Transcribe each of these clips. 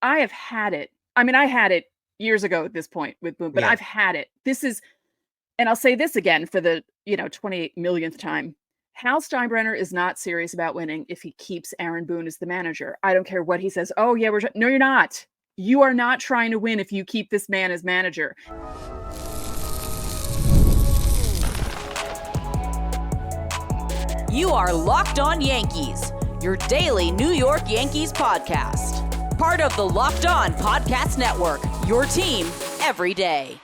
I have had it. I mean, I had it years ago at this point with Boone, but Yeah. I've had it. This is, and I'll say this again for the 28 millionth time. Hal Steinbrenner is not serious about winning if he keeps Aaron Boone as the manager. I don't care what he says. Oh yeah, no, you're not. You are not trying to win if you keep this man as manager. You are Locked On Yankees, your daily New York Yankees podcast. Part of the Locked On Podcast Network, your team every day.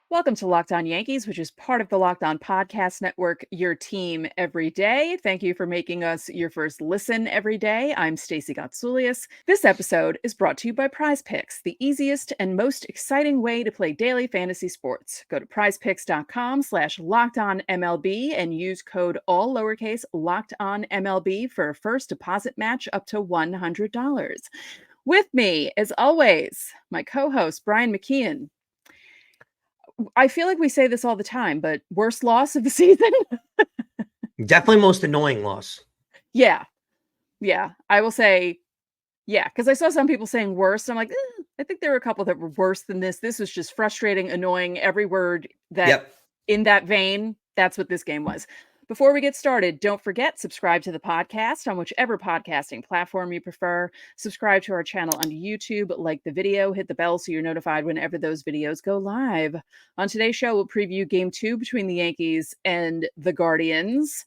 Welcome to Locked On Yankees, which is part of the Locked On Podcast Network, your team every day. Thank you for making us your first listen every day. I'm Stacey Gotsoulias. This episode is brought to you by Prize Picks, the easiest and most exciting way to play daily fantasy sports. Go to prizepicks.com/LockedOnMLB and use code all lowercase LockedOnMLB for a first deposit match up to $100. With me, as always, my co-host, Brian McKeon. I feel like we say this all the time, but worst loss of the season? Definitely most annoying loss. Yeah. I will say, yeah, because I saw some people saying worse. I'm like, I think there were a couple that were worse than this. This was just frustrating, annoying, every word that in that vein. That's what this game was. Before we get started, don't forget, subscribe to the podcast on whichever podcasting platform you prefer. Subscribe to our channel on YouTube, like the video, hit the bell so you're notified whenever those videos go live. On today's show, we'll preview Game 2 between the Yankees and the Guardians.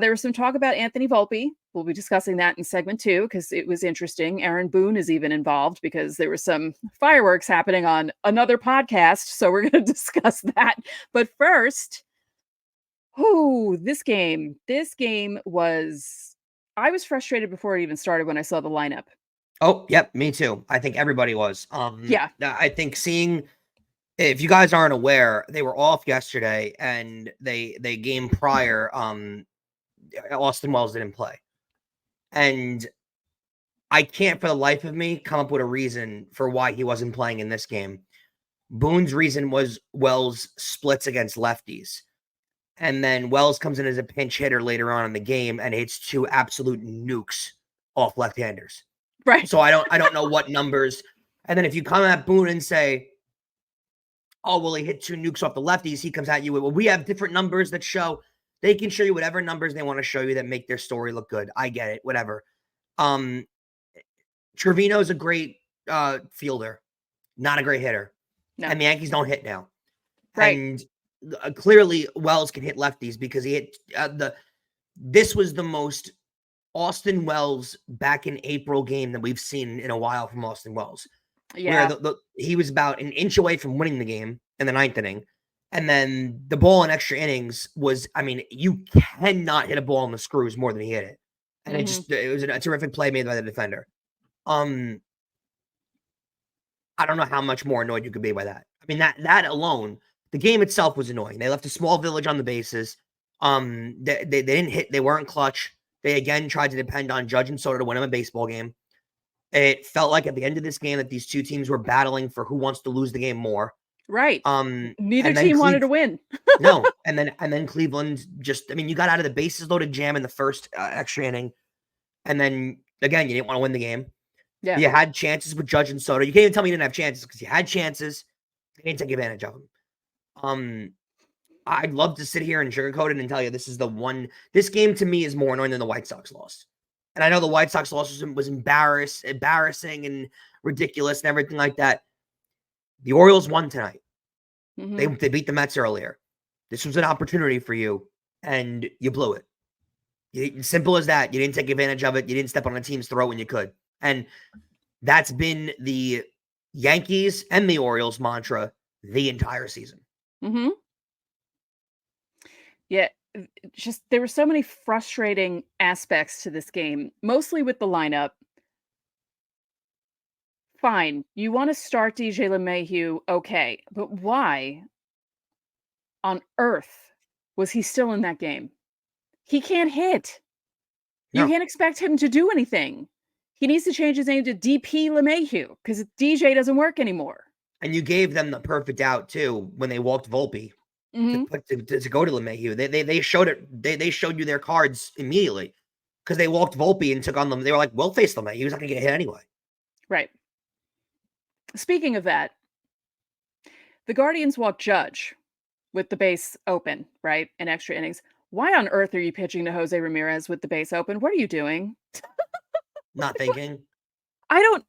There was some talk about Anthony Volpe. We'll be discussing that in segment 2 because it was interesting. Aaron Boone is even involved because there was some fireworks happening on another podcast, so we're going to discuss that. But first... this game was, I was frustrated before it even started when I saw the lineup. Oh, yep, me too. I think everybody was. Yeah. I think if you guys aren't aware, they were off yesterday and they game prior, Austin Wells didn't play. And I can't for the life of me come up with a reason for why he wasn't playing in this game. Boone's reason was Wells splits against lefties. And then Wells comes in as a pinch hitter later on in the game and hits 2 absolute nukes off left-handers. Right. So I don't know what numbers. And then if you come at Boone and say, oh, well, he hit 2 nukes off the lefties, he comes at you with, well, we have different numbers that show. They can show you whatever numbers they want to show you that make their story look good. I get it, whatever. Trevino's a great fielder, not a great hitter. No. And the Yankees don't hit now. Right. And clearly Wells can hit lefties because he hit this was the most Austin Wells back in April game that we've seen in a while from Austin Wells. Yeah. Where he was about an inch away from winning the game in the 9th inning. And then the ball in extra innings was, I mean, you cannot hit a ball on the screws more than he hit it. And it was a terrific play made by the defender. I don't know how much more annoyed you could be by that. I mean, that alone, the game itself was annoying. They left a small village on the bases. They didn't hit. They weren't clutch. They again tried to depend on Judge and Soto to win them a baseball game. It felt like at the end of this game that these two teams were battling for who wants to lose the game more. Right. Neither team wanted to win. No. And then Cleveland just, I mean, you got out of the bases loaded jam in the first extra inning. And then again, you didn't want to win the game. Yeah. You had chances with Judge and Soto. You can't even tell me you didn't have chances because you had chances. You didn't take advantage of them. I'd love to sit here and sugarcoat it and tell you this game to me is more annoying than the White Sox loss. And I know the White Sox loss was embarrassing and ridiculous and everything like that. The Orioles won tonight. Mm-hmm. They beat the Mets earlier. This was an opportunity for you, and you blew it. Simple as that. You didn't take advantage of it. You didn't step on a team's throat when you could. And that's been the Yankees and the Orioles mantra the entire season. Mm-hmm. Yeah, just there were so many frustrating aspects to this game, mostly with the lineup. Fine, you want to start DJ LeMahieu, okay, but why on earth was he still in that game? He can't hit. No. You can't expect him to do anything. He needs to change his name to DP LeMahieu because DJ doesn't work anymore. And you gave them the perfect out too when they walked Volpe to go to LeMahieu. They showed it. They showed you their cards immediately because they walked Volpe and took on them. They were like, "We'll face LeMahieu. He was not going to get hit anyway." Right. Speaking of that, the Guardians walk Judge with the base open, right? In extra innings. Why on earth are you pitching to Jose Ramirez with the base open? What are you doing? Not thinking. I don't.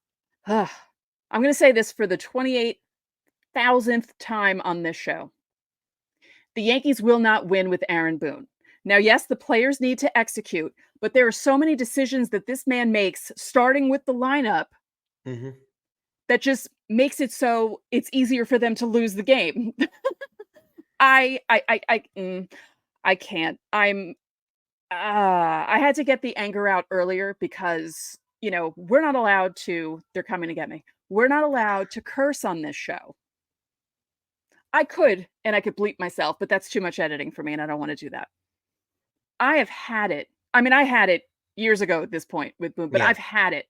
I'm going to say this for the 28,000th time on this show. The Yankees will not win with Aaron Boone. Now, yes, the players need to execute, but there are so many decisions that this man makes, starting with the lineup, that just makes it so it's easier for them to lose the game. I can't. I had to get the anger out earlier because, we're not allowed to, they're coming to get me. We're not allowed to curse on this show. I could bleep myself, but that's too much editing for me and I don't want to do that. I have had it. I mean, I had it years ago at this point with Boone, but I've had it.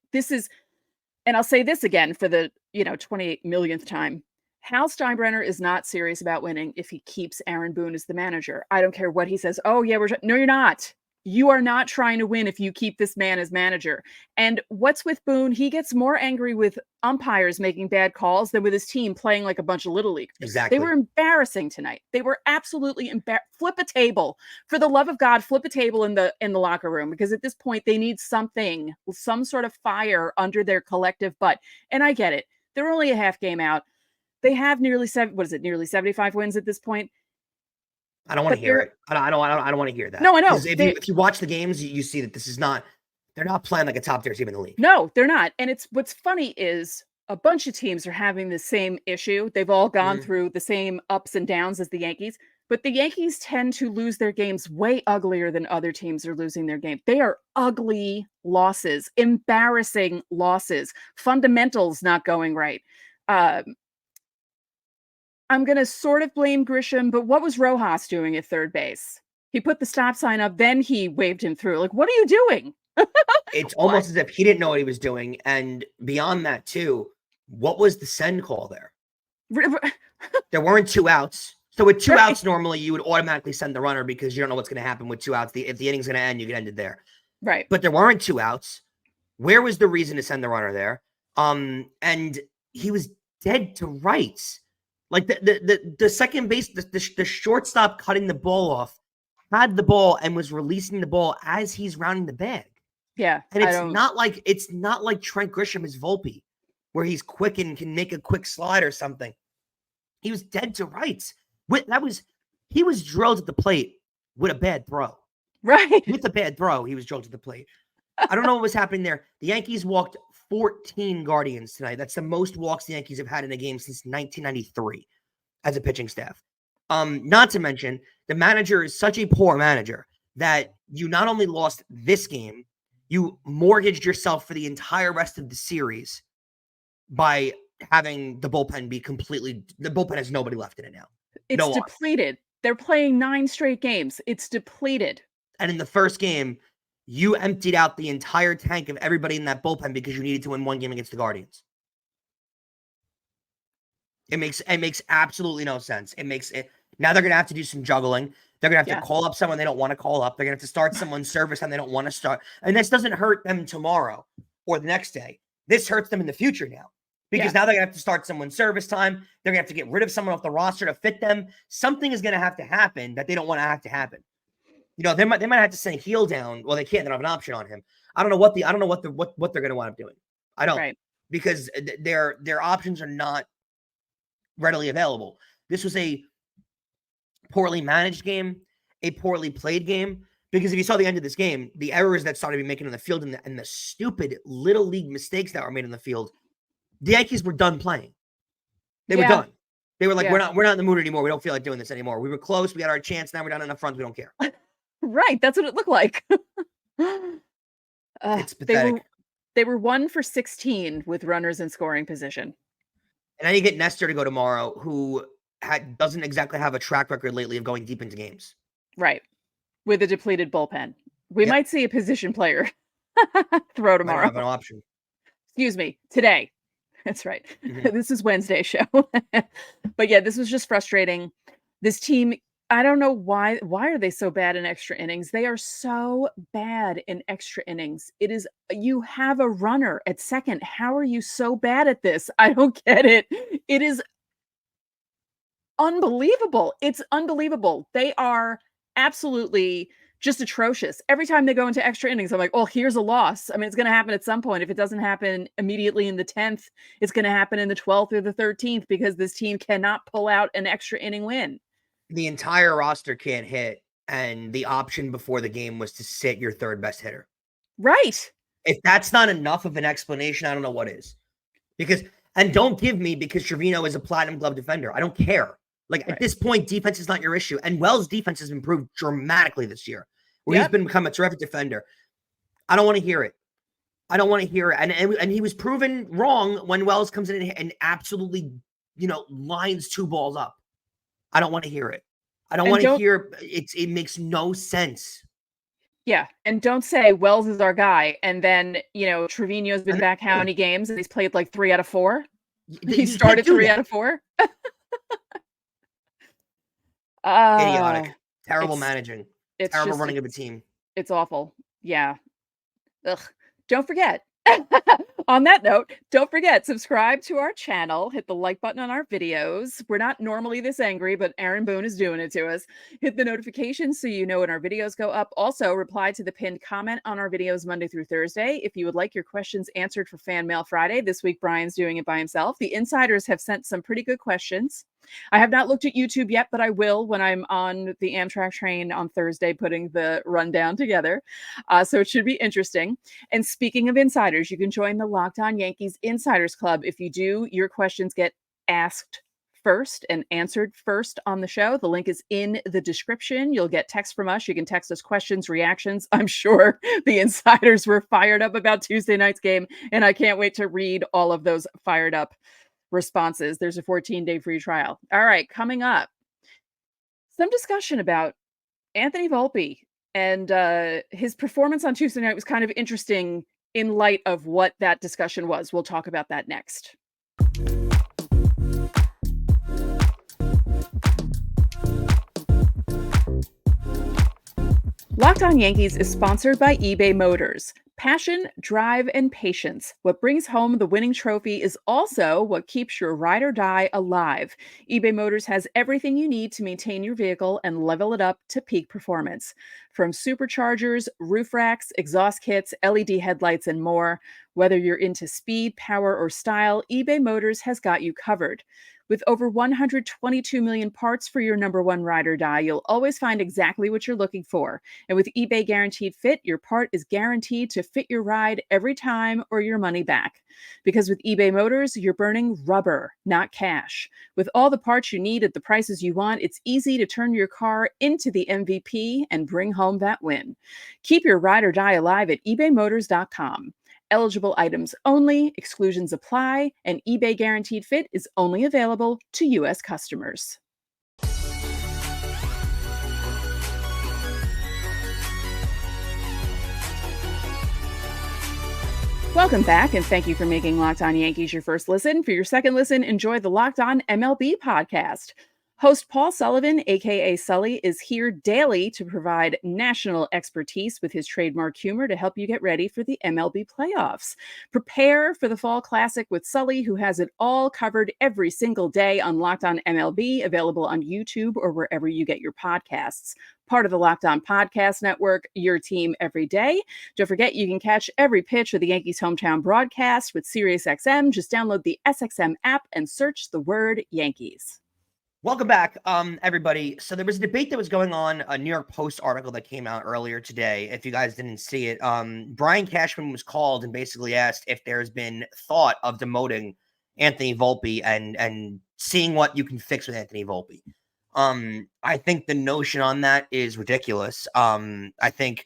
And I'll say this again for the, 28 millionth time. Hal Steinbrenner is not serious about winning if he keeps Aaron Boone as the manager. I don't care what he says. Oh, yeah, no, you're not. You are not trying to win if you keep this man as manager. And what's with Boone? He gets more angry with umpires making bad calls than with his team playing like a bunch of little leaguers. Exactly. They were embarrassing tonight. They were absolutely flip a table. For the love of God, flip a table in the locker room, because at this point they need something, some sort of fire under their collective butt. And I get it. They're only a half game out. They have nearly 75 wins at this point. I don't want to hear it. I don't want to hear that. No, I know. If you watch the games, you see that this is not. They're not playing like a top tier team in the league. No, they're not. And what's funny is a bunch of teams are having the same issue. They've all gone through the same ups and downs as the Yankees, but the Yankees tend to lose their games way uglier than other teams are losing their game. They are ugly losses, embarrassing losses, fundamentals not going right. I'm going to sort of blame Grisham, but what was Rojas doing at third base? He put the stop sign up, then he waved him through. Like, what are you doing? It's almost as if he didn't know what he was doing. And beyond that, too, what was the send call there? There weren't 2 outs. So with 2 outs, normally you would automatically send the runner because you don't know what's going to happen with 2 outs. If the inning's going to end, you can end it there. Right. But there weren't 2 outs. Where was the reason to send the runner there? And he was dead to rights. Like the second base, the shortstop cutting the ball off had the ball and was releasing the ball as he's rounding the bag. Yeah. And it's not like Trent Grisham is Volpe, where he's quick and can make a quick slide or something. He was dead to rights. He was drilled at the plate with a bad throw. Right. With a bad throw, he was drilled at the plate. I don't know what was happening there. The Yankees walked 14 Guardians tonight. That's the most walks the Yankees have had in a game since 1993 as a pitching staff. Not to mention, the manager is such a poor manager that you not only lost this game, you mortgaged yourself for the entire rest of the series by having the bullpen be the bullpen has nobody left in it now. It's depleted. They're playing 9 straight games. It's depleted. And in the first game, you emptied out the entire tank of everybody in that bullpen because you needed to win one game against the Guardians. It makes absolutely no sense. Now they're going to have to do some juggling. They're going to have to call up someone they don't want to call up. They're going to have to start someone's service and they don't want to start. And this doesn't hurt them tomorrow or the next day. This hurts them in the future now. Because now they're going to have to start someone's service time. They're going to have to get rid of someone off the roster to fit them. Something is going to have to happen that they don't want to have to happen. They might have to send Heel down. Well, they can't. They don't have an option on him. I don't know what they're going to wind up doing. I don't, because their options are not readily available. This was a poorly managed game, a poorly played game. Because if you saw the end of this game, the errors that started to be making on the field and the stupid little league mistakes that were made on the field, the Yankees were done playing. They were done. They were like, we're not in the mood anymore. We don't feel like doing this anymore. We were close. We got our chance. Now we're down in the front. We don't care. Right. That's what it looked like. It's pathetic. They were 1 for 16 with runners in scoring position. And then you get Nestor to go tomorrow, who doesn't exactly have a track record lately of going deep into games. Right. With a depleted bullpen. We might see a position player throw tomorrow. Might have an option. Excuse me. Today. That's right. Mm-hmm. This is Wednesday's show. But yeah, this was just frustrating. This team, I don't know why are they so bad in extra innings? They are so bad in extra innings. It is you have a runner at second. How are you so bad at this? I don't get it. It is unbelievable. It's unbelievable. They are absolutely just atrocious. Every time they go into extra innings, I'm like, "Oh, here's a loss." I mean, it's going to happen at some point. If it doesn't happen immediately in the 10th, it's going to happen in the 12th or the 13th because this team cannot pull out an extra inning win. The entire roster can't hit, and the option before the game was to sit your third best hitter. Right. If that's not enough of an explanation, I don't know what is. And don't give me because Trevino is a platinum glove defender. I don't care. Like, at this point, defense is not your issue. And Wells' defense has improved dramatically this year, where he's become a terrific defender. I don't want to hear it. I don't want to hear it. And he was proven wrong when Wells comes in and absolutely, lines 2 balls up. I don't want to hear it. I don't want to hear it. It makes no sense. Yeah, and don't say Wells is our guy, and then, Trevino's been back how many games, and he's played like 3 out of 4? He started 3 out of 4? Idiotic. Terrible managing. It's terrible running of a team. It's awful. Yeah. Ugh. Don't forget. On that note, don't forget, subscribe to our channel, hit the like button on our videos. We're not normally this angry, but Aaron Boone is doing it to us. Hit the notifications so you know when our videos go up. Also, reply to the pinned comment on our videos Monday through Thursday. If you would like your questions answered for Fan Mail Friday, this week Brian's doing it by himself. The insiders have sent some pretty good questions. I have not looked at YouTube yet, but I will when I'm on the Amtrak train on Thursday putting the rundown together. So it should be interesting. And speaking of insiders, you can join the Locked On Yankees Insiders Club. If you do, your questions get asked first and answered first on the show. The link is in the description. You'll get text from us. You can text us questions, reactions. I'm sure the insiders were fired up about Tuesday night's game, and I can't wait to read all of those fired up responses. There's a 14-day free trial. All right, coming up, some discussion about Anthony Volpe and his performance on Tuesday night was kind of interesting in light of what that discussion was. We'll talk about that next. Locked On Yankees is sponsored by eBay Motors. Passion, drive, and patience. What brings home the winning trophy is also what keeps your ride or die alive. eBay Motors has everything you need to maintain your vehicle and level it up to peak performance. From superchargers, roof racks, exhaust kits, LED headlights, and more. Whether you're into speed, power, or style, eBay Motors has got you covered. With over 122 million parts for your number one ride or die, you'll always find exactly what you're looking for. And with eBay Guaranteed Fit, your part is guaranteed to fit your ride every time or your money back. Because with eBay Motors, you're burning rubber, not cash. With all the parts you need at the prices you want, it's easy to turn your car into the MVP and bring home that win. Keep your ride or die alive at ebaymotors.com. Eligible items only, exclusions apply, and eBay Guaranteed Fit is only available to U.S. customers. Welcome back, and thank you for making Locked On Yankees your first listen. For your second listen, enjoy the Locked On MLB podcast. Host Paul Sullivan, aka Sully, is here daily to provide national expertise with his trademark humor to help you get ready for the MLB playoffs. Prepare for the Fall Classic with Sully, who has it all covered every single day on Locked On MLB, available on YouTube or wherever you get your podcasts. Part of the Locked On Podcast Network, your team every day. Don't forget, you can catch every pitch of the Yankees hometown broadcast with SiriusXM. Just download the SXM app and search the word Yankees. Welcome back, everybody. So there was a debate that was going on, a New York Post article that came out earlier today. If you guys didn't see it, Brian Cashman was called and basically asked if there's been thought of demoting Anthony Volpe and seeing what you can fix with Anthony Volpe. I think the notion on that is ridiculous. I think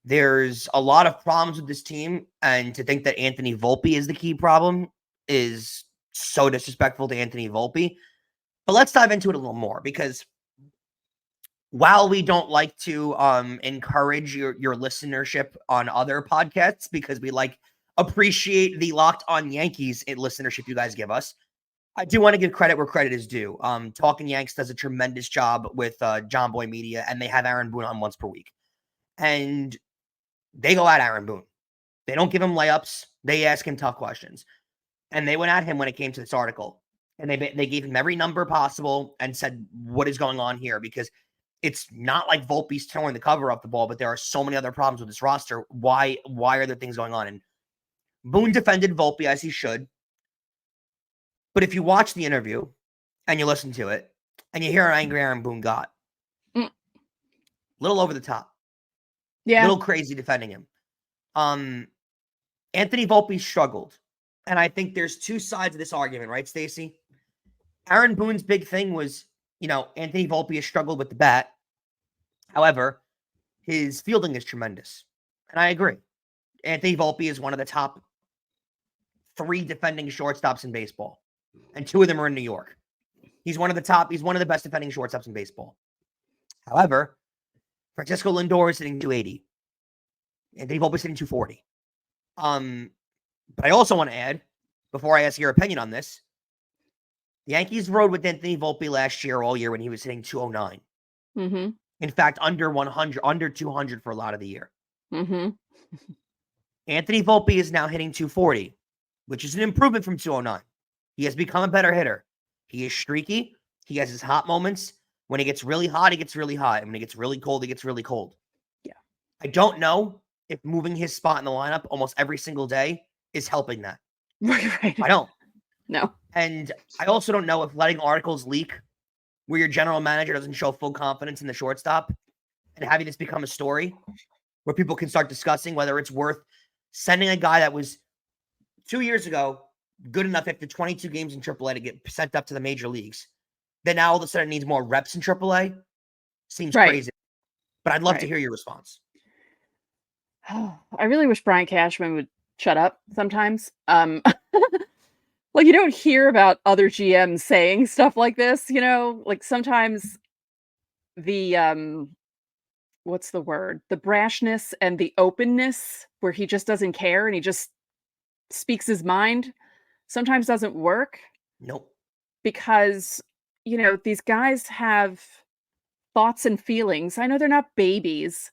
there's a lot of problems with this team, and to think that Anthony Volpe is the key problem is so disrespectful to Anthony Volpe. But let's dive into it a little more, because while we don't like to encourage your listenership on other podcasts, because we appreciate the Locked On Yankees listenership you guys give us, I do want to give credit where credit is due. Talking Yanks does a tremendous job with John Boy Media, and they have Aaron Boone on once per week. And they go at Aaron Boone. They don't give him layups. They ask him tough questions. And they went at him when it came to this article. And they gave him every number possible and said, what is going on here? Because it's not like Volpe's throwing the cover off the ball, but there are so many other problems with this roster. Why are there things going on? And Boone defended Volpe as he should. But if you watch the interview and you listen to it and you hear how angry Aaron Boone got, little over the top. Yeah. Little crazy defending him. Anthony Volpe struggled. And I think there's two sides of this argument, right, Stacey? Aaron Boone's big thing was, Anthony Volpe has struggled with the bat. However, his fielding is tremendous. And I agree. Anthony Volpe is one of the top 3 defending shortstops in baseball. And 2 of them are in New York. He's one of the best defending shortstops in baseball. However, Francisco Lindor is hitting 280. Anthony Volpe is hitting 240. But I also want to add, before I ask your opinion on this, the Yankees rode with Anthony Volpe last year, all year, when he was hitting 209. Mm-hmm. In fact, under 100, under 200 for a lot of the year. Mm-hmm. Anthony Volpe is now hitting 240, which is an improvement from 209. He has become a better hitter. He is streaky. He has his hot moments. When he gets really hot, he gets really hot. And when he gets really cold, he gets really cold. Yeah. I don't know if moving his spot in the lineup almost every single day is helping that. Right. I don't. No. And I also don't know if letting articles leak where your general manager doesn't show full confidence in the shortstop and having this become a story where people can start discussing whether it's worth sending a guy that was 2 years ago good enough after 22 games in AAA to get sent up to the major leagues. Then now all of a sudden needs more reps in AAA. Seems crazy. But I'd love to hear your response. I really wish Brian Cashman would shut up sometimes. Like, you don't hear about other GMs saying stuff like this, like sometimes the what's the word? The brashness and the openness where he just doesn't care and he just speaks his mind sometimes doesn't work. Nope. Because, these guys have thoughts and feelings. I know they're not babies,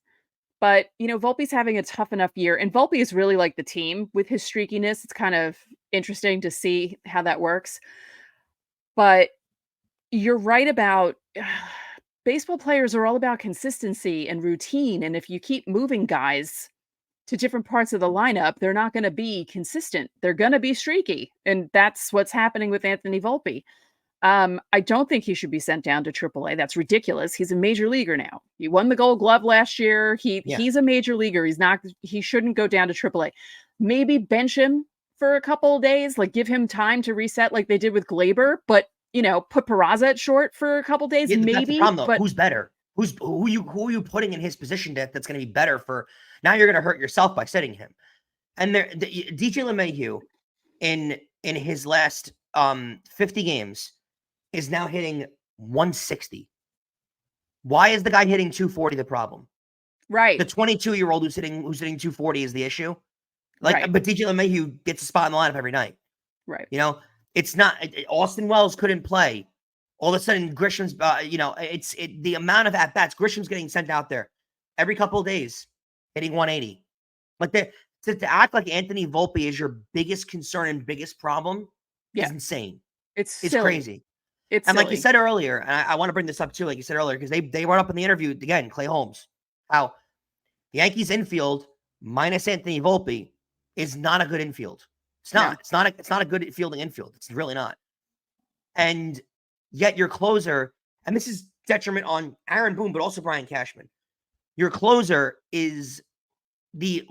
but, Volpe's having a tough enough year. And Volpe is really like the team with his streakiness. It's kind of interesting to see how that works. But you're right about baseball players are all about consistency and routine. And if you keep moving guys to different parts of the lineup, they're not going to be consistent. They're going to be streaky. And that's what's happening with Anthony Volpe. I don't think he should be sent down to AAA. That's ridiculous. He's a major leaguer now. He won the Gold Glove last year. He's a major leaguer. He shouldn't go down to AAA. Maybe bench him for a couple of days, like give him time to reset like they did with Glaber, but put Peraza at short for a couple of days. Maybe. That's the problem, though. But who's better? Who are you putting in his position that's going to be better for now? You're going to hurt yourself by sitting him. And DJ LeMahieu in his last 50 games is now hitting 160. Why is the guy hitting 240 the problem? Right. The 22-year-old who's hitting 240 is the issue. But DJ LeMahieu gets a spot in the lineup every night. Right. It's not Austin Wells couldn't play. All of a sudden Grisham's it's the amount of at-bats. Grisham's getting sent out there every couple of days, hitting 180. Like to act like Anthony Volpe is your biggest concern and biggest problem is insane. It's crazy. It's and silly. like you said earlier, and I want to bring this up too, like you said earlier, because they brought up in the interview again, Clay Holmes, how the Yankees infield minus Anthony Volpe is not a good infield. It's not. No. It's not a good fielding infield. It's really not. And yet your closer, and this is detriment on Aaron Boone, but also Brian Cashman. Your closer is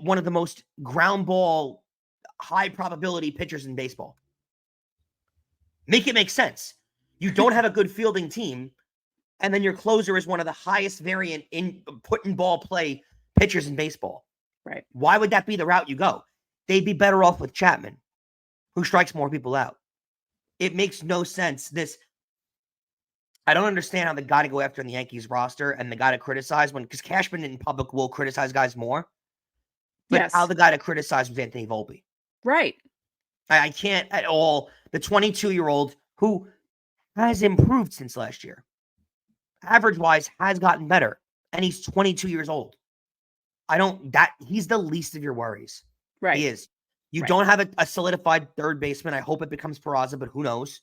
one of the most ground ball, high probability pitchers in baseball. Make it make sense. You don't have a good fielding team, and then your closer is one of the highest variant in put in ball play pitchers in baseball. Right. Why would that be the route you go? They'd be better off with Chapman, who strikes more people out. It makes no sense. I don't understand how the guy to go after in the Yankees roster and the guy to criticize because Cashman in public will criticize guys more. But how the guy to criticize was Anthony Volpe. Right. I can't at all. The 22-year-old who has improved since last year. Average-wise, has gotten better, and he's 22 years old. He's the least of your worries. Right. He is. You don't have a solidified third baseman. I hope it becomes Peraza, but who knows?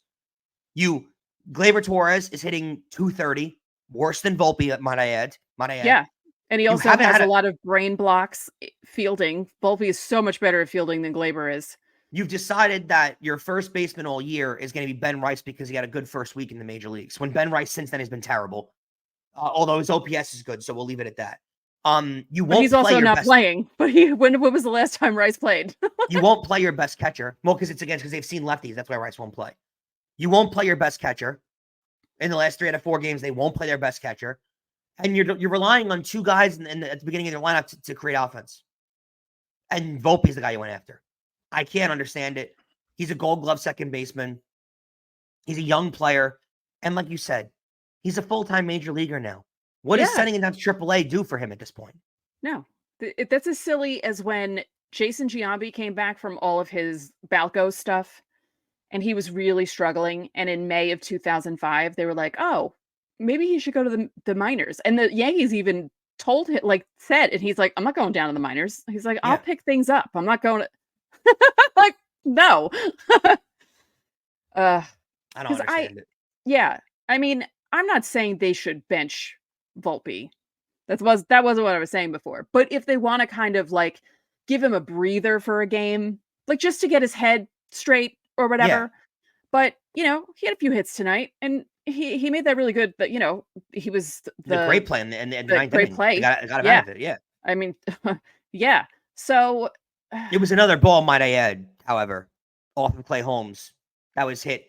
Gleyber Torres is hitting 230, worse than Volpe, might I add. Yeah. And he also has a lot of brain blocks fielding. Volpe is so much better at fielding than Gleyber is. You've decided that your first baseman all year is going to be Ben Rice because he had a good first week in the major leagues. When Ben Rice since then has been terrible. Although his OPS is good, so we'll leave it at that. He's also not playing. But when was the last time Rice played? You won't play your best catcher. Well, because they've seen lefties. That's why Rice won't play. You won't play your best catcher. In the last 3 out of 4 games, they won't play their best catcher. And you're relying on 2 guys at the beginning of their lineup to create offense. And Volpe's the guy you went after. I can't understand it. He's a Gold Glove second baseman. He's a young player. And like you said, he's a full-time major leaguer now. What does sending him down to AAA do for him at this point? No. That's as silly as when Jason Giambi came back from all of his Balco stuff, and he was really struggling. And in May of 2005, they were like, oh, maybe he should go to the minors. And the Yankees even told him, said, and he's like, I'm not going down to the minors. He's like, I'll pick things up. I'm not going to. No. I don't understand it. Yeah. I mean, I'm not saying they should bench Volpe. That wasn't what I was saying before. But if they want to kind of give him a breather for a game, just to get his head straight or whatever. Yeah. But, he had a few hits tonight, and he made that really good. But, he was the great play in the ninth great inning. Play. Got him out of it. Yeah. I mean, yeah. So it was another ball, might I add, however, off of Clay Holmes that was hit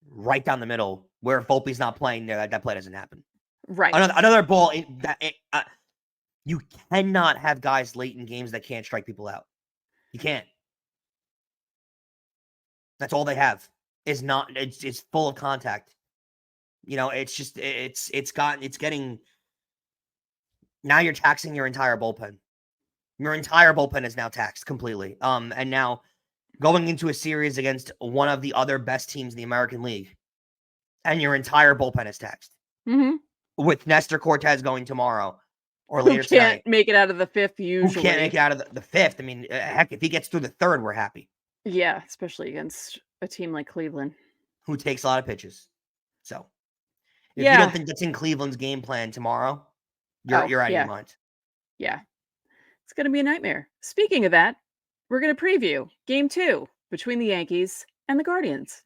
right down the middle where Volpe's not playing there. That play doesn't happen. Right. Another ball you cannot have guys late in games that can't strike people out. You can't. That's all they have. It's full of contact. It's getting. Now you're taxing your entire bullpen. Your entire bullpen is now taxed completely. And now going into a series against one of the other best teams in the American League, and your entire bullpen is taxed. Mm-hmm. With Nestor Cortes going tomorrow or later tonight. Who can't make it out of the 5th usually. Who can't make it out of the 5th. I mean, heck, if he gets through the 3rd, we're happy. Yeah, especially against a team like Cleveland. Who takes a lot of pitches. So, if you don't think that's in Cleveland's game plan tomorrow, you're out of your mind. Yeah. It's going to be a nightmare. Speaking of that, we're going to preview Game 2 between the Yankees and the Guardians.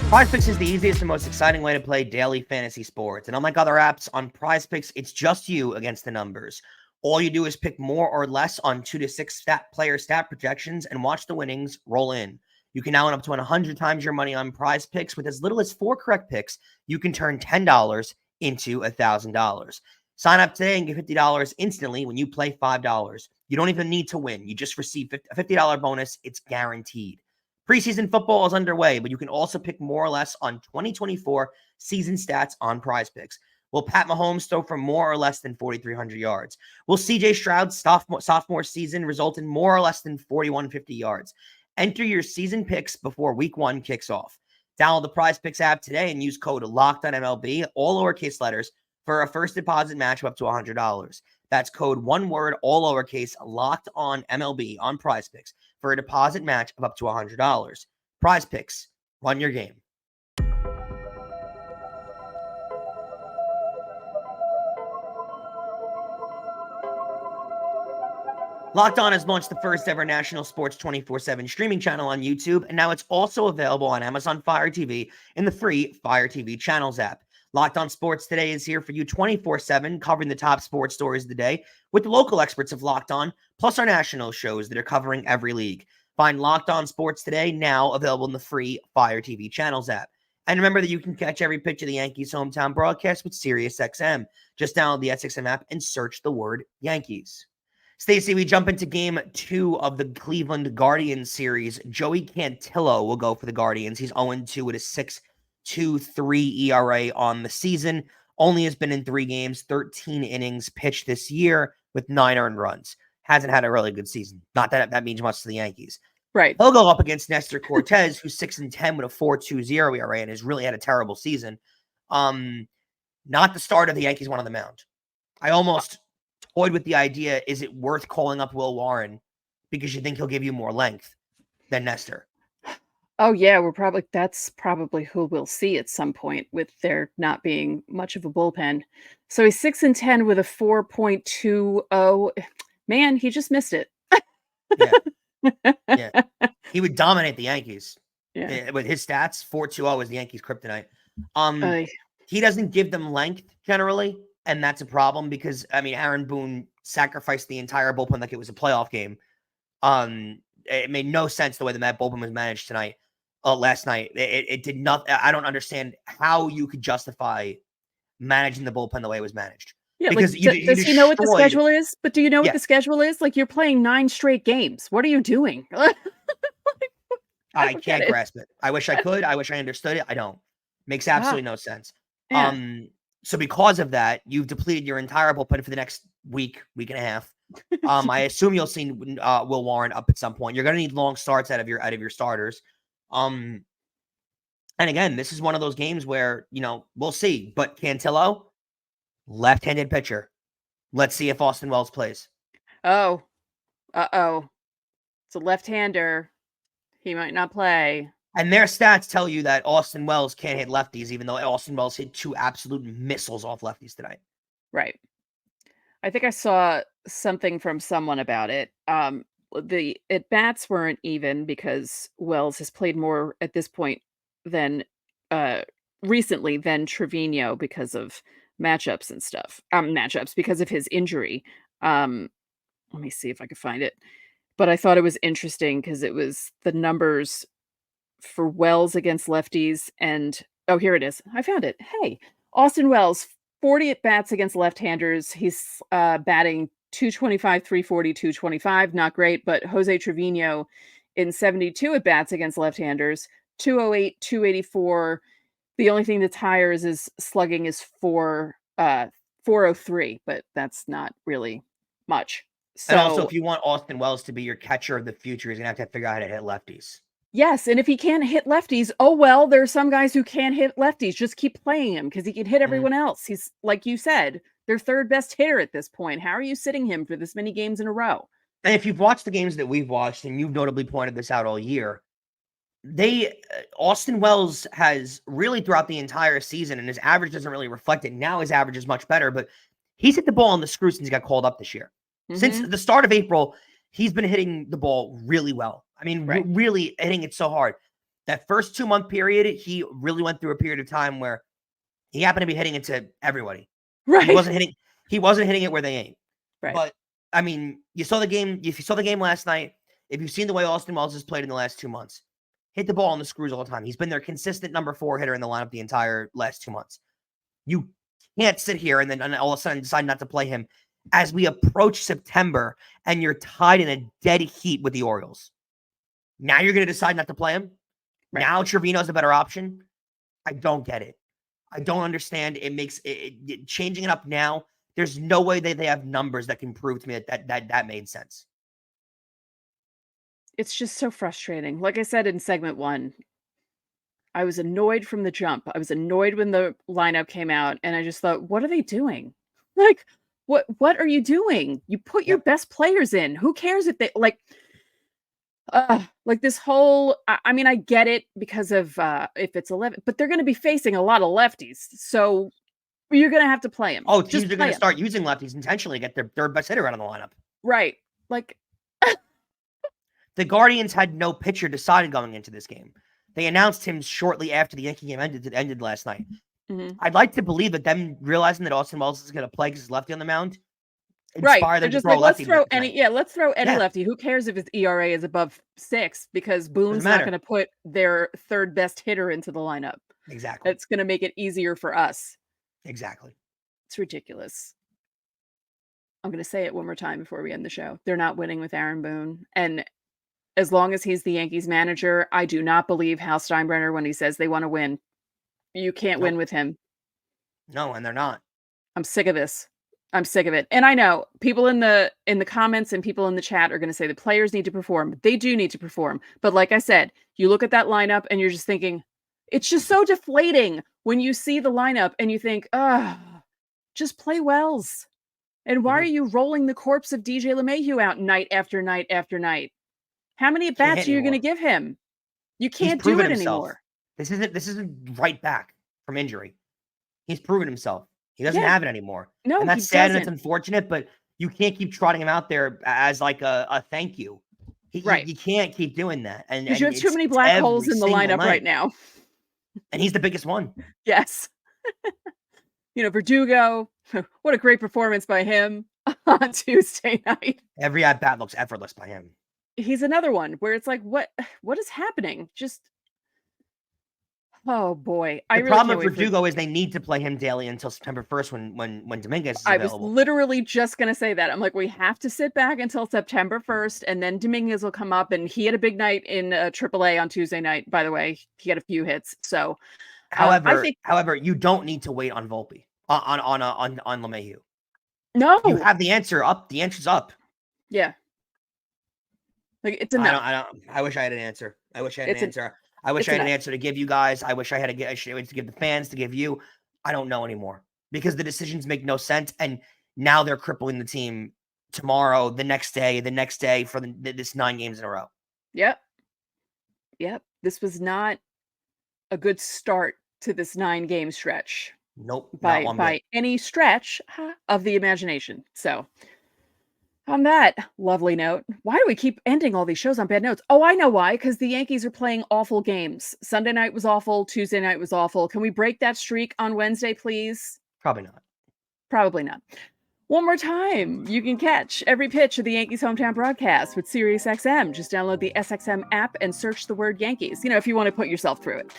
PrizePicks is the easiest and most exciting way to play daily fantasy sports. And unlike other apps, on PrizePicks, it's just you against the numbers. All you do is pick more or less on 2 to 6 player stat projections and watch the winnings roll in. You can now win up to 100 times your money on PrizePicks. With as little as 4 correct picks, you can turn $10 into $1,000. Sign up today and get $50 instantly when you play $5. You don't even need to win. You just receive a $50 bonus. It's guaranteed. Preseason football is underway, but you can also pick more or less on 2024 season stats on PrizePicks. Will Pat Mahomes throw for more or less than 4,300 yards? Will C.J. Stroud's sophomore season result in more or less than 4,150 yards? Enter your season picks before Week 1 kicks off. Download the PrizePicks app today and use code LOCKEDONMLB, all lowercase letters, for a first deposit match of up to $100. That's code one word, all lowercase, LOCKEDONMLB on PrizePicks for a deposit match of up to $100. PrizePicks, run your game. Locked On has launched the first ever national sports 24/7 streaming channel on YouTube, and now it's also available on Amazon Fire TV in the free Fire TV Channels app. Locked On Sports Today is here for you 24/7, covering the top sports stories of the day with the local experts of Locked On, plus our national shows that are covering every league. Find Locked On Sports Today now available in the free Fire TV Channels app. And remember that you can catch every pitch of the Yankees' hometown broadcast with SiriusXM. Just download the SXM app and search the word Yankees. Stacey, we jump into Game 2 of the Cleveland Guardians series. Joey Cantillo will go for the Guardians. He's 0-2 with a 6.23 ERA on the season. only has been in 3 games, 13 innings pitched this year with 9 earned runs. Hasn't had a really good season. Not that that means much to the Yankees. Right. He'll go up against Nestor Cortes, who's 6-10 with a 4.20 ERA and has really had a terrible season. Not the start of the Yankees one on the mound. I almost toyed with the idea, is it worth calling up Will Warren because you think he'll give you more length than Nestor? Oh, yeah, that's probably who we'll see at some point with there not being much of a bullpen. So he's 6-10 with a 4.20. Man, he just missed it. Yeah. He would dominate the Yankees. Yeah. With his stats, 4.20 is the Yankees' kryptonite. He doesn't give them length generally, and that's a problem because, I mean, Aaron Boone sacrificed the entire bullpen like it was a playoff game. It made no sense the way that bullpen was managed last night. It did not. I don't understand how you could justify managing the bullpen the way it was managed. Yeah, because like, does he know what the schedule is? But do you know what the schedule is? Like, you're playing 9 straight games. What are you doing? I can't grasp it. I wish I could. I wish I understood it. I don't. Makes absolutely no sense. Yeah. So because of that, you've depleted your entire bullpen for the next week and a half. I assume you'll see Will Warren up at some point. You're going to need long starts out of your starters. And again, this is one of those games where, we'll see. But Cantillo, left-handed pitcher. Let's see if Austin Wells plays. Oh. Uh-oh. It's a left-hander. He might not play. And their stats tell you that Austin Wells can't hit lefties, even though Austin Wells hit 2 absolute missiles off lefties tonight. Right. I think I saw something from someone about it. The at-bats weren't even because Wells has played more at this point than recently than Trevino because of matchups and stuff. Matchups because of his injury. Let me see if I can find it. But I thought it was interesting because it was the numbers for Wells against lefties, and here it is. I found it. Hey, Austin Wells, 40 at-bats against left-handers. He's batting 225, 340, 225. Not great, but Jose Trevino in 72 at-bats against left-handers, 208, 284. The only thing that's higher is his slugging is 403, but that's not really much. So, and also, if you want Austin Wells to be your catcher of the future, he's going to have to figure out how to hit lefties. Yes, and if he can't hit lefties, oh well, there are some guys who can't hit lefties. Just keep playing him because he can hit everyone else. He's, like you said, their third best hitter at this point. How are you sitting him for this many games in a row? And if you've watched the games that we've watched, and you've notably pointed this out all year, Austin Wells has really throughout the entire season, and his average doesn't really reflect it. Now his average is much better, but he's hit the ball on the screw since he got called up this year. Mm-hmm. Since the start of April, he's been hitting the ball really well. I mean, really hitting it so hard. That first 2-month period, he really went through a period of time where he happened to be hitting it to everybody. Right. He wasn't hitting it where they ain't. Right. But I mean, you saw the game. If you saw the game last night, if you've seen the way Austin Wells has played in the last 2 months, hit the ball on the screws all the time. He's been their consistent number 4 hitter in the lineup the entire last 2 months. You can't sit here and then all of a sudden decide not to play him as we approach September and you're tied in a dead heat with the Orioles. Now you're going to decide not to play him? Right. Now Trevino's a better option? I don't get it. I don't understand. It makes it changing it up now. There's no way they have numbers that can prove to me that made sense. It's just so frustrating. Like I said in segment 1, I was annoyed from the jump. I was annoyed when the lineup came out, and I just thought, what are they doing? Like, what are you doing? You put your best players in. Who cares if they like this whole, I mean, I get it because of if it's 11, but they're going to be facing a lot of lefties. So you're going to have to play them. Oh, teams are going to start using lefties intentionally to get their third best hitter out of the lineup. Right. Like the Guardians had no pitcher decided going into this game. They announced him shortly after the Yankee game ended last night. Mm-hmm. I'd like to believe that them realizing that Austin Wells is going to play because he's lefty on the mound. Right. They're just like, let's throw any lefty. Who cares if his ERA is above 6 because Boone's not going to put their third best hitter into the lineup. Exactly. It's going to make it easier for us. Exactly. It's ridiculous. I'm going to say it one more time before we end the show. They're not winning with Aaron Boone. And as long as he's the Yankees manager, I do not believe Hal Steinbrenner when he says they want to win. You can't win with him. No, and they're not. I'm sick of this. I'm sick of it. And I know people in the comments and people in the chat are going to say the players need to perform. They do need to perform. But like I said, you look at that lineup and you're just thinking, it's just so deflating when you see the lineup and you think, just play Wells. And why are you rolling the corpse of DJ LeMahieu out night after night after night? How many at bats are you going to give him? You can't do it anymore. This isn't right back from injury. He's proven himself. He doesn't have it anymore. No, and that's sad and it's unfortunate, but you can't keep trotting him out there as like a thank you. You can't keep doing that. And you have too many black holes in the lineup right now. And he's the biggest one. Yes. Verdugo, what a great performance by him on Tuesday night. Every at bat looks effortless by him. He's another one where it's like, what is happening? Just oh boy. The problem with Verdugo is they need to play him daily until September 1st when Dominguez is available. I was literally just going to say that. I'm like, we have to sit back until September 1st, and then Dominguez will come up, and he had a big night in AAA on Tuesday night, by the way. He had a few hits. So, however, you don't need to wait on Volpe, on LeMahieu. No. You have the answer up. The answer's up. Yeah. Like, it's enough. I wish I had an answer. I wish I had an answer. I wish I had an answer to give you guys. I wish I had to give the fans, to give you. I don't know anymore because the decisions make no sense. And now they're crippling the team tomorrow, the next day for this 9 games in a row. Yep. This was not a good start to this 9-game stretch. Nope. By any stretch of the imagination. So on that lovely note, why do we keep ending all these shows on bad notes? Oh, I know why. Because the Yankees are playing awful games. Sunday night was awful. Tuesday night was awful. Can we break that streak on Wednesday, please? Probably not. Probably not. One more time, you can catch every pitch of the Yankees hometown broadcast with SiriusXM. Just download the SXM app and search the word Yankees, if you want to put yourself through it.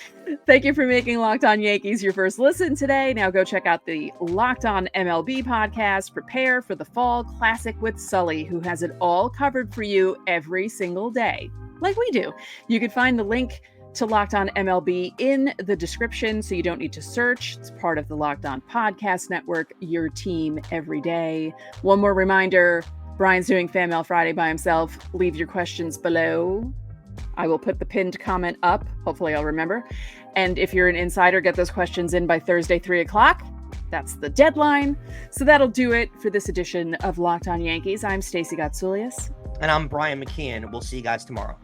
Thank you for making Locked On Yankees your first listen today. Now go check out the Locked On MLB podcast. Prepare for the Fall Classic with Sully, who has it all covered for you every single day, like we do. You can find the link to Locked On MLB in the description, so you don't need to search. It's part of the Locked On Podcast Network, your team every day. One more reminder, Brian's doing Fan Mail Friday by himself. Leave your questions below. I will put the pinned comment up. Hopefully I'll remember. And if you're an insider, get those questions in by Thursday, 3 o'clock. That's the deadline. So that'll do it for this edition of Locked On Yankees. I'm Stacey Gotsulias. And I'm Brian McKeon. We'll see you guys tomorrow.